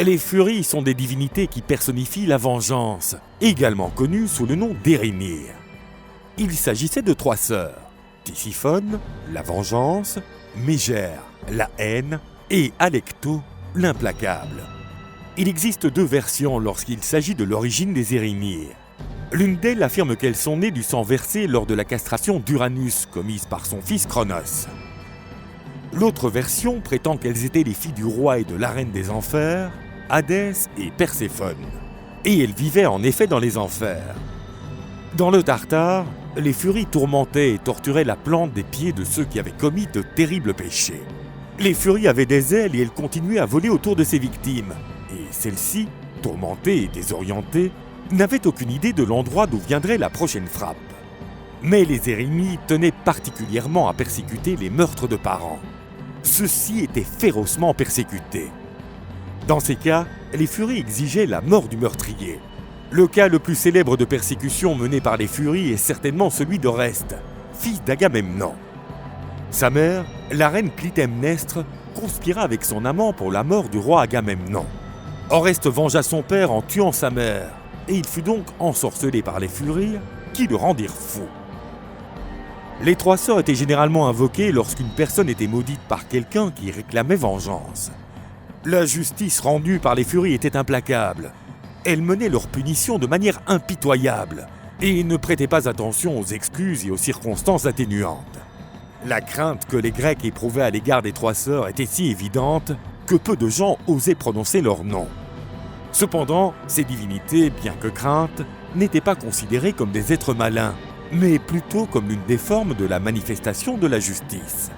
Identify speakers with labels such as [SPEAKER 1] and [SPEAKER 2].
[SPEAKER 1] Les Furies sont des divinités qui personnifient la vengeance, également connues sous le nom d'Érinyr. Il s'agissait de 3 sœurs, Tisiphone, la vengeance, Mégère, la haine, et Alecto, l'implacable. Il existe 2 versions lorsqu'il s'agit de l'origine des Érynir. L'une d'elles affirme qu'elles sont nées du sang versé lors de la castration d'Uranus commise par son fils Cronos. L'autre version prétend qu'elles étaient les filles du roi et de la reine des enfers, Hadès et Perséphone. Et elles vivaient en effet dans les enfers. Dans le Tartare, les Furies tourmentaient et torturaient la plante des pieds de ceux qui avaient commis de terribles péchés. Les Furies avaient des ailes et elles continuaient à voler autour de ces victimes. Et celles-ci, tourmentées et désorientées, n'avaient aucune idée de l'endroit d'où viendrait la prochaine frappe. Mais les Érynir tenaient particulièrement à persécuter les meurtres de parents. Ceux-ci étaient férocement persécutés. Dans ces cas, les Furies exigeaient la mort du meurtrier. Le cas le plus célèbre de persécution mené par les Furies est certainement celui d'Oreste, fils d'Agamemnon. Sa mère, la reine Clytemnestre, conspira avec son amant pour la mort du roi Agamemnon. Oreste vengea son père en tuant sa mère, et il fut donc ensorcelé par les Furies qui le rendirent fou. Les 3 sœurs étaient généralement invoquées lorsqu'une personne était maudite par quelqu'un qui réclamait vengeance. La justice rendue par les Furies était implacable. Elles menaient leur punition de manière impitoyable et ne prêtaient pas attention aux excuses et aux circonstances atténuantes. La crainte que les Grecs éprouvaient à l'égard des 3 sœurs était si évidente que peu de gens osaient prononcer leur nom. Cependant, ces divinités, bien que craintes, n'étaient pas considérées comme des êtres malins, mais plutôt comme l'une des formes de la manifestation de la justice.